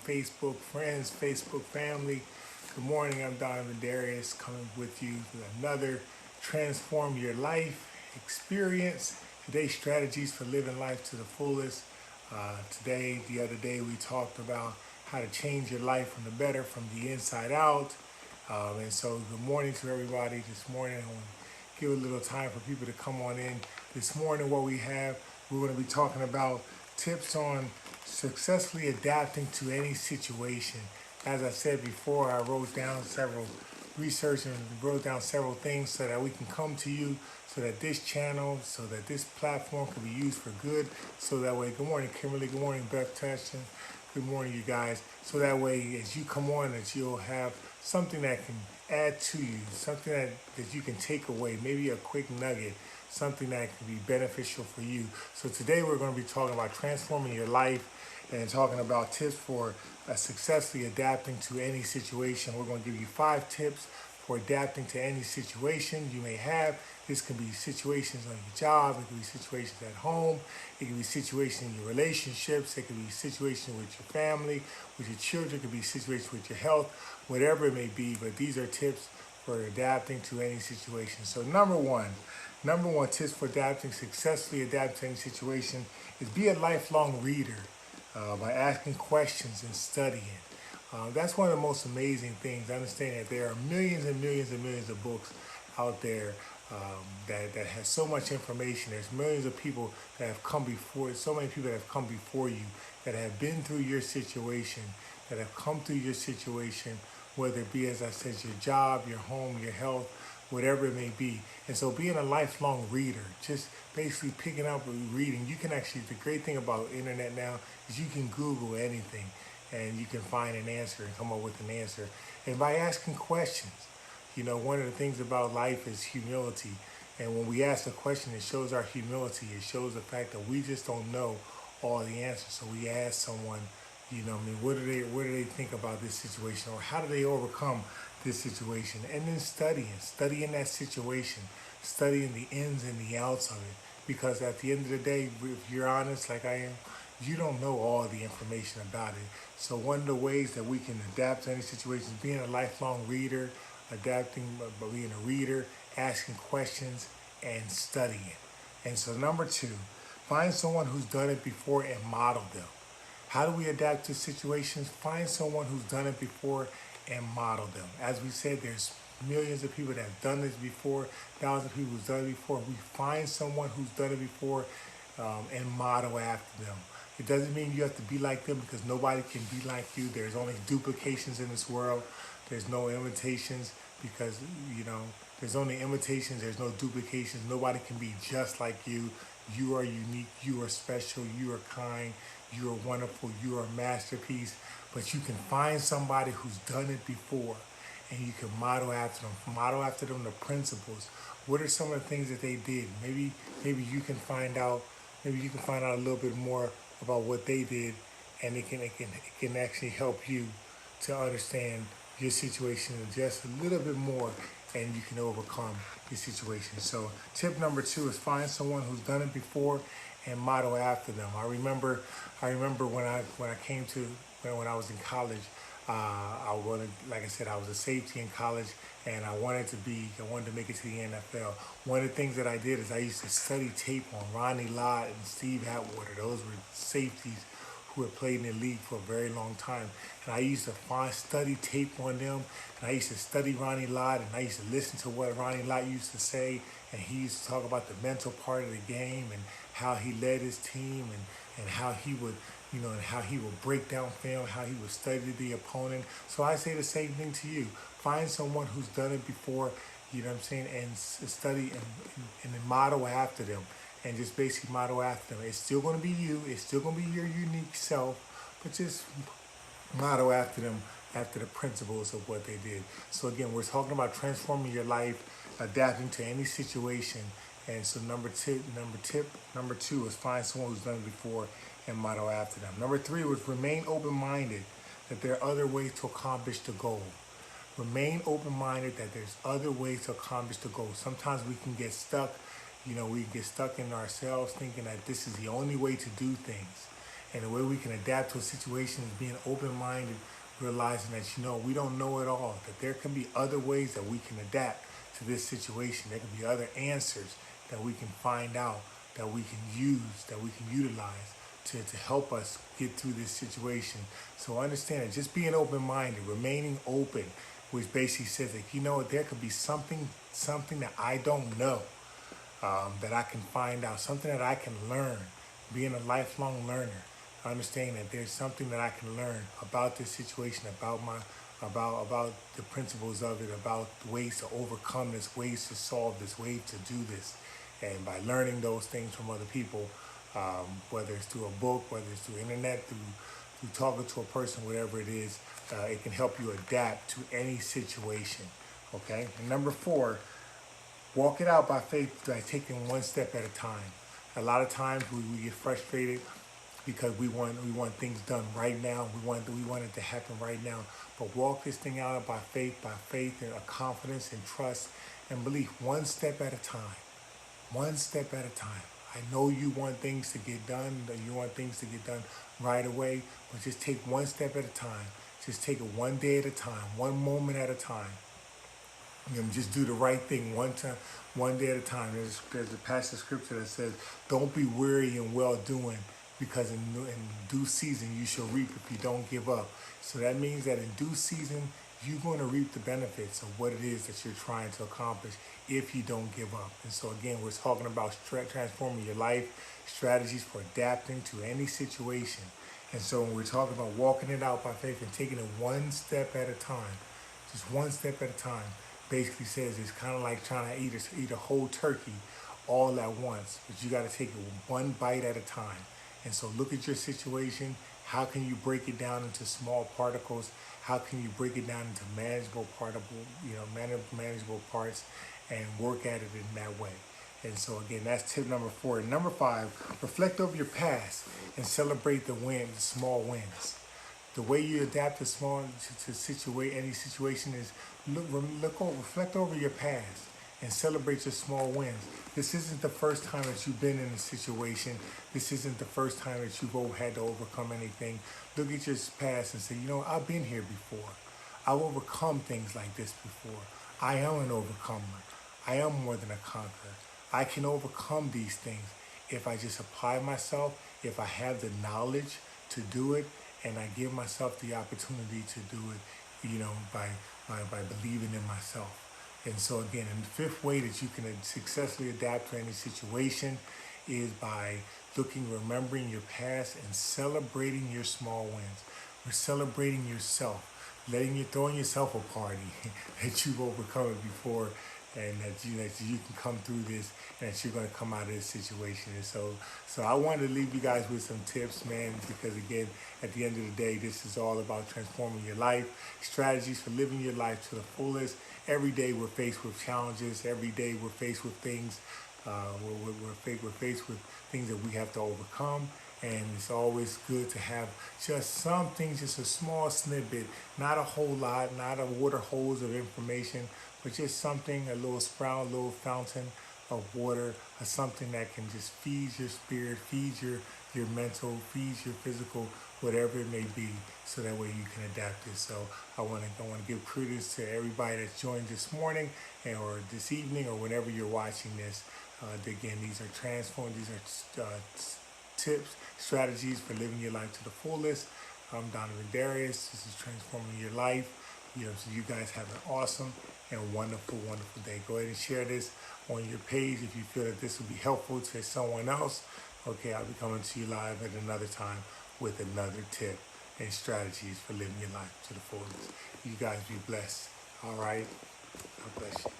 Facebook friends, Facebook family. Good morning, I'm Donovan Darius coming with you with another Transform Your Life experience. Today's strategies for living life to the fullest. The other day, we talked about how to change your life from the better, from the inside out. And so, good morning to everybody. This morning, I want to give a little time for people to come on in. This morning, we're going to be talking about tips on successfully adapting to any situation. As I said before, I wrote down several research and wrote down several things so that we can come to you, so that this channel, so that this platform can be used for good. So that way, good morning, Kimberly. Good morning, Beth Teston. Good morning, you guys. So that way, as you come on, that you'll have something that can add to you, something that you can take away, maybe a quick nugget, something that can be beneficial for you. So today we're going to be talking about transforming your life and talking about tips for successfully adapting to any situation. We're going to give you 5 tips for adapting to any situation you may have. This can be situations on your job, it can be situations at home, it can be situations in your relationships, it can be situations with your family, with your children, it can be situations with your health, whatever it may be, but these are tips for adapting to any situation. So number one tips for successfully adapting to any situation is be a lifelong reader by asking questions and studying. That's one of the most amazing things. Understand that there are millions and millions and millions of books out there that has so much information. There's millions of people that have come before, so many people that have come before you that have been through your situation, that have come through your situation, whether it be, as I said, your job, your home, your health, whatever it may be. And so being a lifelong reader, just basically picking up and reading, you can actually, the great thing about internet now is you can Google anything and you can find an answer and come up with an answer. And by asking questions, one of the things about life is humility. And when we ask a question, it shows our humility. It shows the fact that we just don't know all the answers. So we ask someone, what do they think about this situation, or how do they overcome this situation? And then studying that situation, studying the ins and the outs of it. Because at the end of the day, if you're honest, like I am, you don't know all the information about it. So one of the ways that we can adapt to any situation is being a lifelong reader, adapting by being a reader, asking questions, and studying. And so number 2, find someone who's done it before and model them. How do we adapt to situations? Find someone who's done it before and model them. As we said, there's millions of people that have done this before, thousands of people who've done it before. We find someone who's done it before and model after them. It doesn't mean you have to be like them, because nobody can be like you. There's only duplications in this world. There's no imitations, because, there's only imitations. There's no duplications. Nobody can be just like you. You are unique. You are special. You are kind. You are wonderful. You are a masterpiece. But you can find somebody who's done it before, and you can model after them. Model after them the principles. What are some of the things that they did? Maybe you can find out. Maybe you can find out a little bit more about what they did, and it can actually help you to understand your situation just a little bit more, and you can overcome your situation. So tip number 2 is find someone who's done it before and model after them. I remember when I was in college, I wanted, like I said, I was a safety in college, and I wanted to make it to the NFL. One of the things that I did is I used to study tape on Ronnie Lott and Steve Atwater. Those were safeties who had played in the league for a very long time. And I used to study tape on them, and I used to study Ronnie Lott, and I used to listen to what Ronnie Lott used to say, and he used to talk about the mental part of the game and how he led his team, and how he would, and how he would break down film, how he would study the opponent. So I say the same thing to you. Find someone who's done it before, and study and then model after them. And just basically model after them. It's still going to be you. It's still going to be your unique self, but just model after them, after the principles of what they did. So again, we're talking about transforming your life, adapting to any situation. And so number 2 is find someone who's done it before and model after them. Number 3 was remain open-minded, that there are other ways to accomplish the goal. Remain open-minded that there's other ways to accomplish the goal. Sometimes we can get stuck, we get stuck in ourselves thinking that this is the only way to do things. And the way we can adapt to a situation is being open-minded, realizing that, we don't know it all, that there can be other ways that we can adapt to this situation. There can be other answers that we can find out, that we can use, that we can utilize to help us get through this situation. So understand that just being open-minded, remaining open, which basically says that, there could be something that I don't know, that I can find out, something that I can learn, being a lifelong learner, understanding that there's something that I can learn about this situation, about the principles of it, about ways to overcome this, ways to solve this, ways to do this. And by learning those things from other people, whether it's through a book, whether it's through internet, through talking to a person, whatever it is, it can help you adapt to any situation. Okay? And number 4, walk it out by faith by taking one step at a time. A lot of times we get frustrated because we want things done right now. We want it to happen right now. But walk this thing out by faith and a confidence and trust and belief, one step at a time. One step at a time. I know you want things to get done, that you want things to get done right away, but just take one step at a time. Just take it one day at a time, one moment at a time. Just do the right thing one day at a time. There's a passage of scripture that says, "Don't be weary in well doing, because in due season you shall reap if you don't give up." So that means that in due season you're going to reap the benefits of what it is that you're trying to accomplish if you don't give up. And so again, we're talking about transforming your life, strategies for adapting to any situation. And so when we're talking about walking it out by faith and taking it one step at a time, just one step at a time, basically says it's kind of like trying to eat a whole turkey all at once, but you got to take it one bite at a time. And so look at your situation. How can you break it down into small particles? How can you break it down into manageable parts and work at it in that way? And so again, that's tip number 4. And number 5, reflect over your past and celebrate the small wins. The way you adapt to any situation is reflect over your past and celebrate your small wins. This isn't the first time that you've been in a situation. This isn't the first time that you've had to overcome anything. Look at your past and say, I've been here before. I've overcome things like this before. I am an overcomer. I am more than a conqueror. I can overcome these things if I just apply myself, if I have the knowledge to do it, and I give myself the opportunity to do it, by believing in myself. And so again, and the 5th way that you can successfully adapt to any situation is by remembering your past and celebrating your small wins. We're celebrating yourself, throwing yourself a party that you've overcome it before, and that you can come through this, and that you're going to come out of this situation. And so I wanted to leave you guys with some tips, man, because again, at the end of the day, this is all about transforming your life, strategies for living your life to the fullest. Every day we're faced with challenges. Every day we're faced with things. We're faced with things that we have to overcome. And it's always good to have just something, just a small snippet, not a whole lot, not a water hose of information, but just something, a little sprout, a little fountain of water, or something that can just feed your spirit, feed your mental, feed your physical, whatever it may be, so that way you can adapt it. So I want to give credence to everybody that's joined this morning or this evening or whenever you're watching this. Again, these are tips, strategies for living your life to the fullest. I'm Donovan Darius. This is Transforming Your Life. So you guys have an awesome and wonderful, wonderful day. Go ahead and share this on your page if you feel that this will be helpful to someone else. Okay, I'll be coming to you live at another time with another tip and strategies for living your life to the fullest. You guys be blessed. All right. God bless you.